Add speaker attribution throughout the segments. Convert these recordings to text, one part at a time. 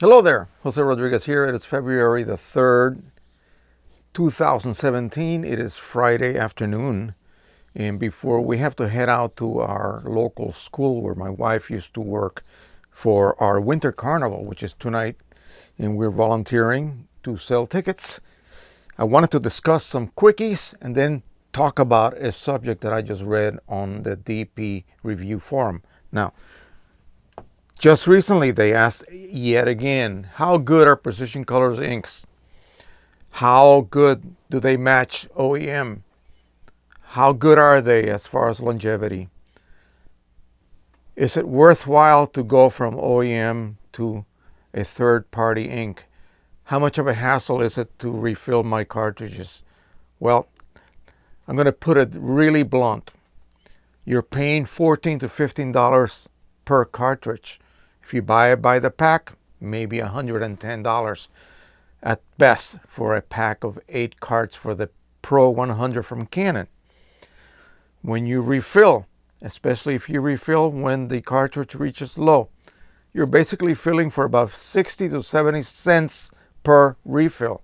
Speaker 1: Hello there, Jose Rodriguez here. It is February the 3rd, 2017. It is Friday afternoon. And before we have to head out to our local school where my wife used to work for our winter carnival, which is tonight, and we're volunteering to sell tickets, I wanted to discuss some quickies and then talk about a subject that I just read on the DP review forum. Now, just recently they asked yet again, how good are Precision Colors inks? How good do they match OEM? How good are they as far as longevity? Is it worthwhile to go from OEM to a third-party ink? How much of a hassle is it to refill my cartridges? Well, I'm going to put it really blunt. You're paying $14 to $15 per cartridge. If you buy it by the pack, maybe $110 at best for a pack of 8 carts for the Pro 100 from Canon. When you refill, especially if you refill when the cartridge reaches low, you're basically filling for about 60 to 70 cents per refill.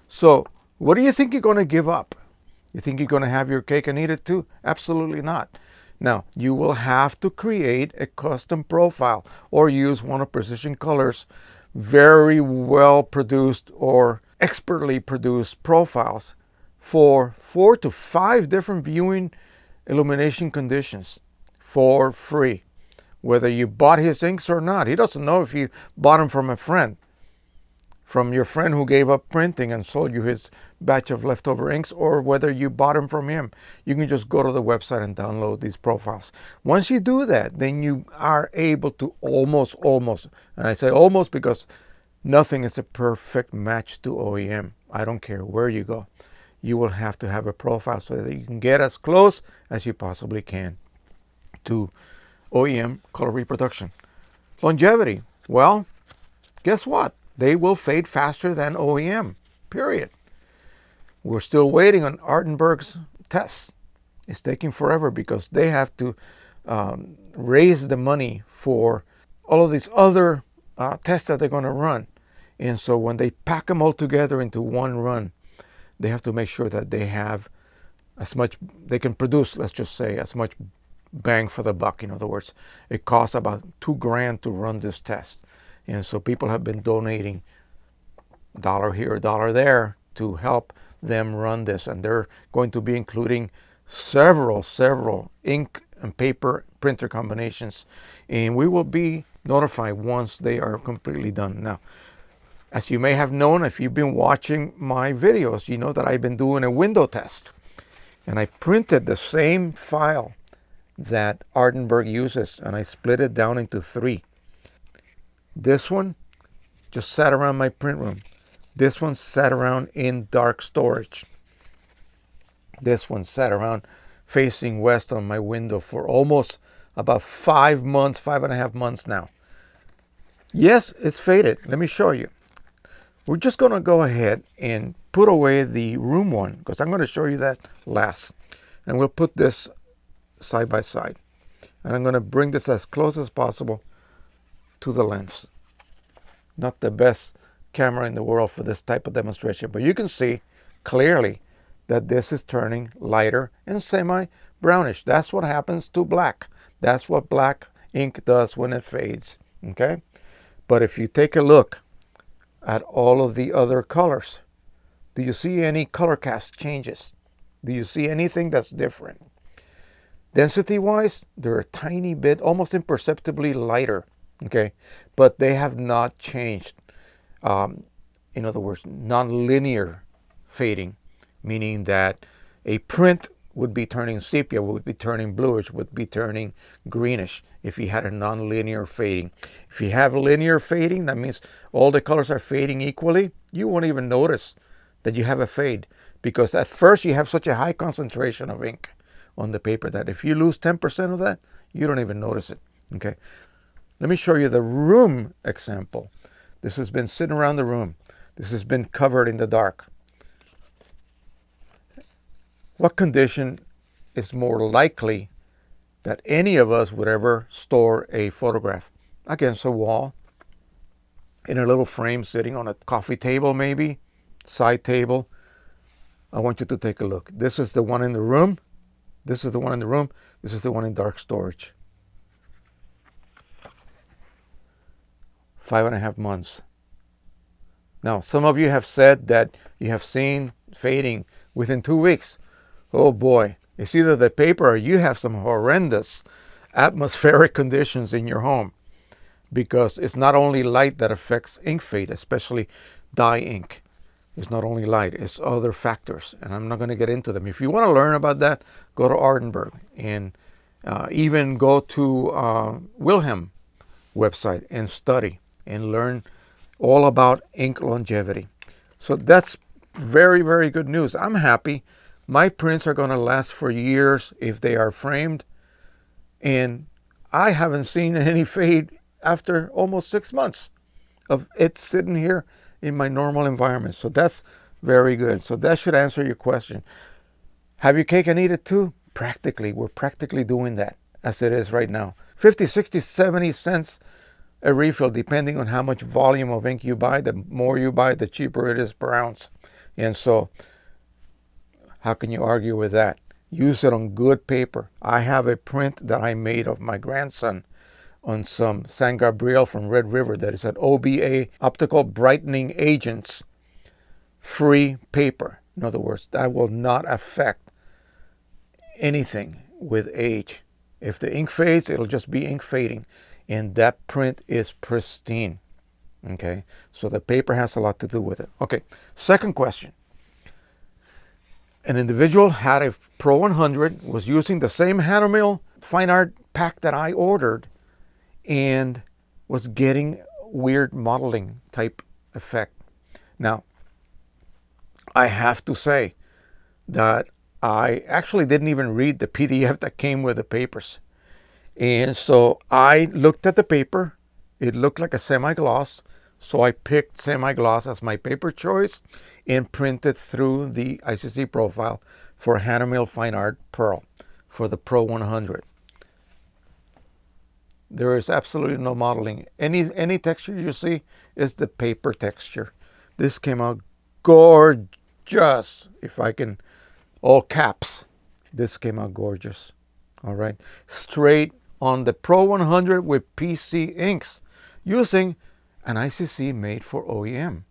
Speaker 1: So what do you think you're going to give up? You think you're going to have your cake and eat it too? Absolutely not. Now, you will have to create a custom profile or use one of Precision Colors' very well produced or expertly produced profiles for 4 to 5 different viewing illumination conditions for free. Whether you bought his inks or not, he doesn't know if you bought them from a friend. From your friend who gave up printing and sold you his batch of leftover inks, or whether you bought them from him. You can just go to the website and download these profiles. Once you do that, then you are able to almost, and I say almost because nothing is a perfect match to OEM. I don't care where you go. You will have to have a profile so that you can get as close as you possibly can to OEM color reproduction. Longevity. Well, guess what? They will fade faster than OEM, period. We're still waiting on Artenberg's tests. It's taking forever because they have to raise the money for all of these other tests that they're going to run. And so when they pack them all together into one run, they have to make sure that they have as much, they can produce, let's just say, as much bang for the buck. In other words, it costs about $2,000 to run this test. And so people have been donating $1 here, $1 there to help them run this. And they're going to be including several ink and paper printer combinations. And we will be notified once they are completely done. Now, as you may have known, if you've been watching my videos, you know that I've been doing a window test. And I printed the same file that Artenberg uses, and I split it down into 3. This one just sat around my print room. This one sat around in dark storage. This one sat around facing west on my window for almost about 5 months, 5.5 months now. Yes, it's faded. Let me show you. We're just going to go ahead and put away the room one because I'm going to show you that last. And we'll put this side by side. And I'm going to bring this as close as possible to the lens. Not the best camera in the world for this type of demonstration, but you can see clearly that this is turning lighter and semi-brownish. That's what happens to black. That's what black ink does when it fades, okay? But if you take a look at all of the other colors, do you see any color cast changes? Do you see anything that's different? Density-wise, they're a tiny bit, almost imperceptibly lighter, okay? But they have not changed. In other words, non-linear fading, meaning that a print would be turning sepia, would be turning bluish, would be turning greenish if you had a non-linear fading. If you have linear fading, that means all the colors are fading equally. You won't even notice that you have a fade because at first you have such a high concentration of ink on the paper that if you lose 10% of that, you don't even notice it. Okay, let me show you the room example. This has been sitting around the room. This has been covered in the dark. What condition is more likely that any of us would ever store a photograph? Against a wall, in a little frame sitting on a coffee table, maybe side table. I want you to take a look. This is the one in the room. This is the one in the room. This is the one in dark storage. 5.5 months. Now, some of you have said that you have seen fading within 2 weeks. Oh boy, it's either the paper or you have some horrendous atmospheric conditions in your home, because it's not only light that affects ink fade, especially dye ink. It's not only light, it's other factors, and I'm not going to get into them. If you want to learn about that, go to Ardenberg, and even go to Wilhelm website and study and learn all about ink longevity. So that's very, very good news. I'm happy. My prints are going to last for years if they are framed, and I haven't seen any fade after almost 6 months of it sitting here in my normal environment. So that's very good. So that should answer your question. Have your cake and eat it too? Practically. We're practically doing that as it is right now. 50, 60, 70 cents a refill, depending on how much volume of ink you buy. The more you buy, the cheaper it is per ounce. And so how can you argue with that? Use it on good paper. I have a print that I made of my grandson on some San Gabriel from Red River that is an OBA, optical brightening agents, free paper. In other words, that will not affect anything with age. If the ink fades, it'll just be ink fading, and that print is pristine. Okay, so the paper has a lot to do with it. Okay, second question. An individual had a Pro 100, was using the same Hahnemann fine art pack that I ordered, and was getting weird modeling type effect. Now, I have to say that I actually didn't even read the PDF that came with the papers. And so I looked at the paper. It looked like a semi-gloss. So I picked semi-gloss as my paper choice and printed through the ICC profile for Hahnemann Fine Art Pearl for the Pro 100. There is absolutely no modeling. Any texture you see is the paper texture. This came out gorgeous. If I can, all caps, this came out gorgeous. All right, straight on the Pro 100 with PC inks using an ICC made for OEM.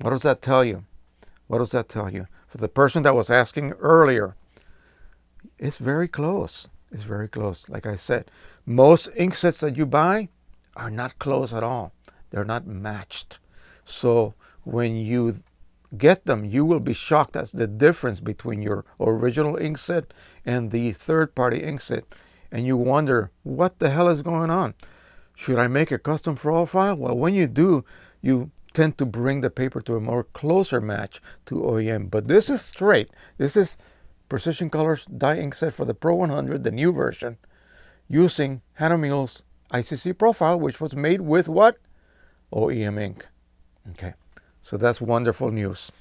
Speaker 1: What does that tell you? What does that tell you? For the person that was asking earlier, it's very close. It's very close. Like I said, most ink sets that you buy are not close at all. They're not matched. So when you get them, you will be shocked at the difference between your original ink set and the third-party ink set. And you wonder, what the hell is going on? Should I make a custom profile? Well, when you do, you tend to bring the paper to a more closer match to OEM. But this is straight. This is Precision Colors dye ink set for the Pro 100, the new version, using Hahnemann's ICC profile, which was made with what? OEM ink. Okay, so that's wonderful news.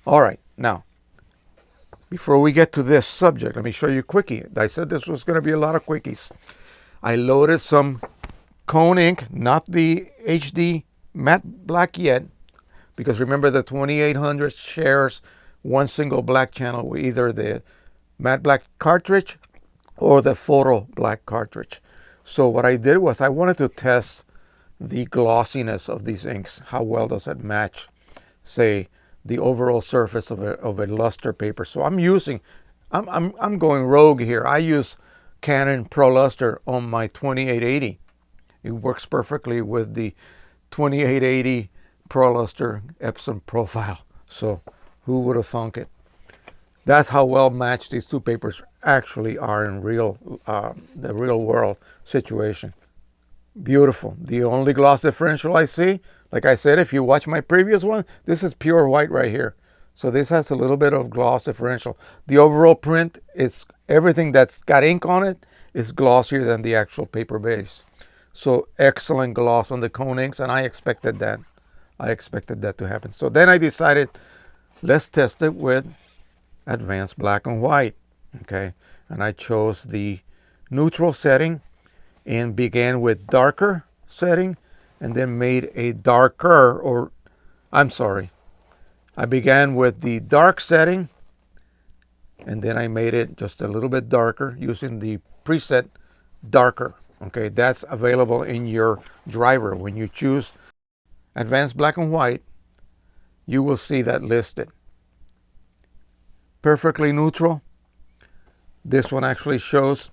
Speaker 1: All right, now, before we get to this subject, let me show you a quickie. I said this was going to be a lot of quickies. I loaded some cone ink, not the HD matte black yet, because remember the 2800 shares one single black channel with either the matte black cartridge or the photo black cartridge. So what I did was I wanted to test the glossiness of these inks. How well does it match, say, the overall surface of a luster paper? So I'm going rogue here. I use Canon Pro Luster on my 2880. It works perfectly with the 2880 Pro Luster Epson profile. So who would have thunk it? That's how well matched these two papers actually are in the real world situation. Beautiful. The only gloss differential I see, like I said, if you watch my previous one, this is pure white right here. So this has a little bit of gloss differential. The overall print is everything that's got ink on it is glossier than the actual paper base. So excellent gloss on the cone inks, and I expected that. I expected that to happen. So then I decided, let's test it with advanced black and white. Okay, and I chose the neutral setting and began with darker setting and then made a darker, or I'm sorry, I began with the dark setting and then I made it just a little bit darker using the preset darker. Okay, that's available in your driver. When you choose advanced black and white, you will see that listed. Perfectly neutral. This one actually shows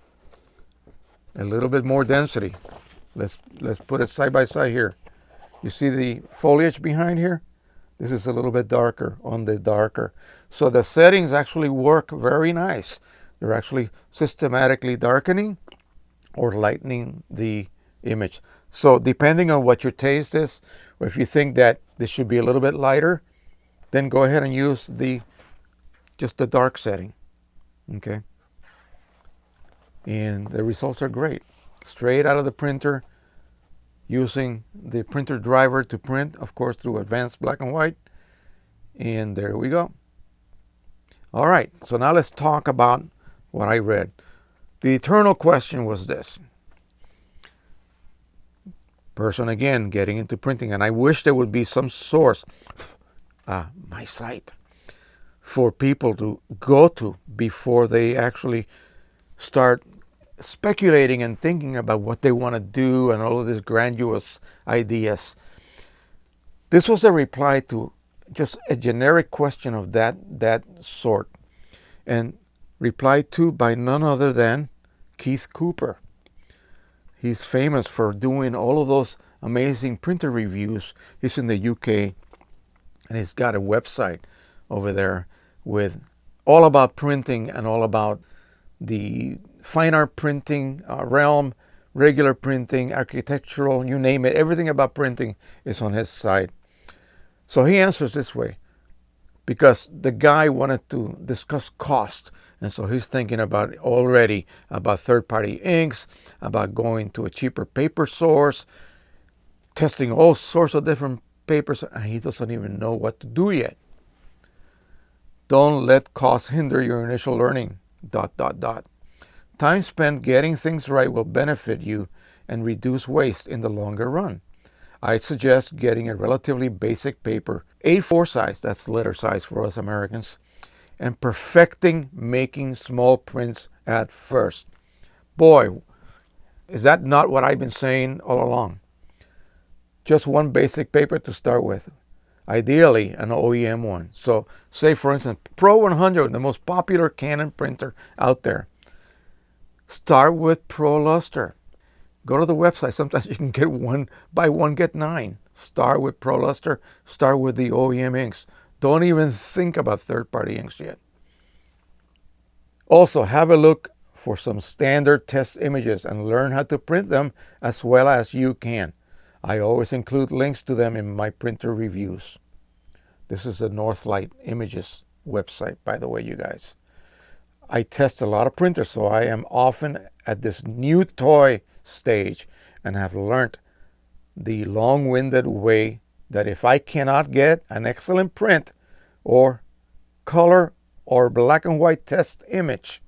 Speaker 1: a little bit more density. Let's put it side by side here. You see the foliage behind here? This is a little bit darker on the darker. So the settings actually work very nice. They're actually systematically darkening or lightening the image. So depending on what your taste is, or if you think that this should be a little bit lighter, then go ahead and use just the dark setting. Okay. And the results are great. Straight out of the printer, using the printer driver to print, of course, through advanced black and white. And there we go. All right, so now let's talk about what I read. The eternal question was this. Person, again, getting into printing, and I wish there would be some source, my site, for people to go to before they actually start speculating and thinking about what they want to do and all of these grandiose ideas. This was a reply to just a generic question of that sort, and replied to by none other than Keith Cooper. He's famous for doing all of those amazing printer reviews. He's in the UK, and he's got a website over there with all about printing and all about the fine art printing realm, regular printing, architectural, you name it. Everything about printing is on his site. So he answers this way, because the guy wanted to discuss cost. And so he's thinking about already about third-party inks, about going to a cheaper paper source, testing all sorts of different papers, and he doesn't even know what to do yet. Don't let cost hinder your initial learning, ... Time spent getting things right will benefit you and reduce waste in the longer run. I'd suggest getting a relatively basic paper, A4 size, that's letter size for us Americans, and perfecting making small prints at first. Boy, is that not what I've been saying all along? Just one basic paper to start with. Ideally, an OEM one. So, say for instance, Pro 100, the most popular Canon printer out there. Start with Pro Luster. Go to the website. Sometimes you can get buy one, get 9. Start with Pro Luster. Start with the OEM inks. Don't even think about third-party inks yet. Also, have a look for some standard test images and learn how to print them as well as you can. I always include links to them in my printer reviews. This is the Northlight Images website, by the way, you guys. I test a lot of printers, so I am often at this new toy stage and have learned the long-winded way that if I cannot get an excellent print or color or black and white test image,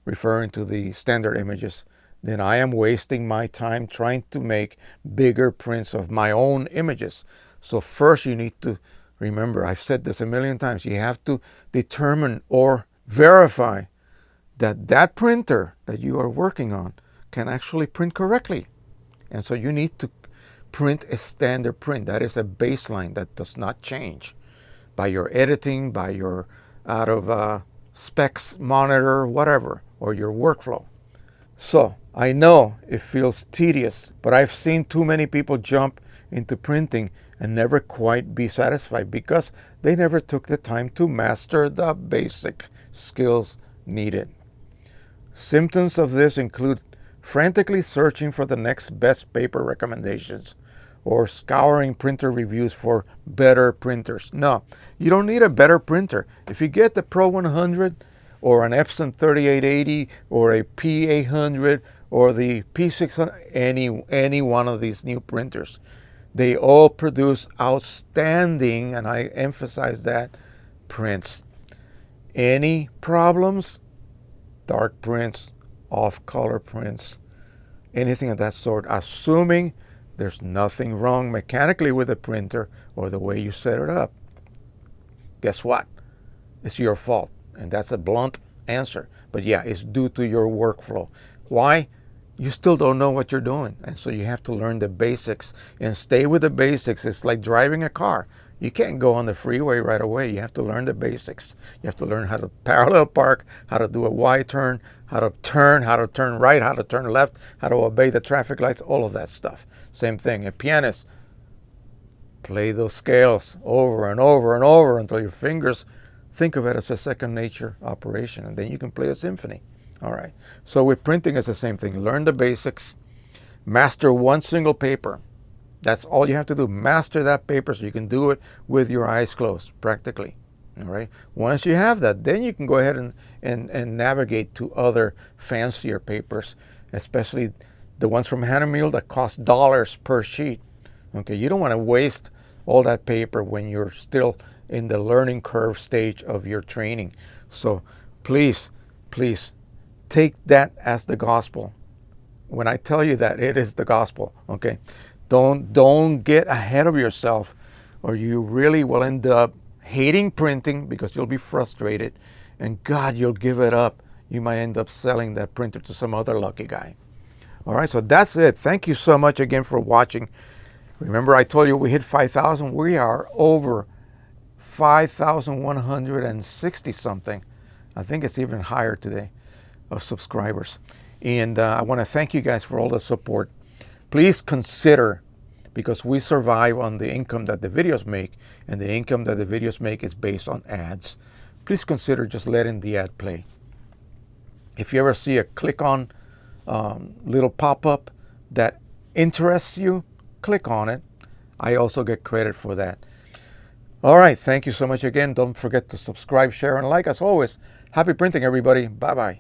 Speaker 1: referring to the standard images, then I am wasting my time trying to make bigger prints of my own images. So first you need to remember, I've said this a million times, you have to determine or verify that that printer that you are working on can actually print correctly. And so you need to print a standard print. That is a baseline that does not change by your editing, by your out of specs monitor, whatever, or your workflow. So I know it feels tedious, but I've seen too many people jump into printing and never quite be satisfied because they never took the time to master the basic skills needed. Symptoms of this include frantically searching for the next best paper recommendations or scouring printer reviews for better printers. No, you don't need a better printer. If you get the Pro 100 or an Epson 3880 or a P800 or the P600, any one of these new printers, they all produce outstanding, and I emphasize that, prints. Any problems? Dark prints, off-color prints, anything of that sort, assuming There's nothing wrong mechanically with the printer or the way you set it up. Guess what? It's your fault. And that's a blunt answer. But yeah, it's due to your workflow. Why? You still don't know what you're doing. And so you have to learn the basics and stay with the basics. It's like driving a car. You can't go on the freeway right away. You have to learn the basics. You have to learn how to parallel park, how to do a Y turn, how to turn right, how to turn left, how to obey the traffic lights, all of that stuff. Same thing. A pianist, play those scales over and over and over until your fingers think of it as a second nature operation, and then you can play a symphony. All right. So with printing, it's the same thing. Learn the basics. Master one single paper. That's all you have to do. Master that paper so you can do it with your eyes closed, practically. All right. Once you have that, then you can go ahead and navigate to other fancier papers, especially the ones from Hahnemuhle that cost dollars per sheet. Okay. You don't want to waste all that paper when you're still in the learning curve stage of your training. So please take that as the gospel. When I tell you that, it is the gospel. Okay. Don't get ahead of yourself, or you really will end up hating printing because you'll be frustrated, and God, you'll give it up. You might end up selling that printer to some other lucky guy. All right, so that's it. Thank you so much again for watching. Remember, I told you we hit 5,000. We are over 5,160 something. I think it's even higher today of subscribers. And I want to thank you guys for all the support. Please consider, because we survive on the income that the videos make, and the income that the videos make is based on ads. Please consider just letting the ad play. If you ever see a click on little pop-up that interests you, click on it. I also get credit for that. All right, thank you so much again. Don't forget to subscribe, share, and like. As always, happy printing, everybody. Bye-bye.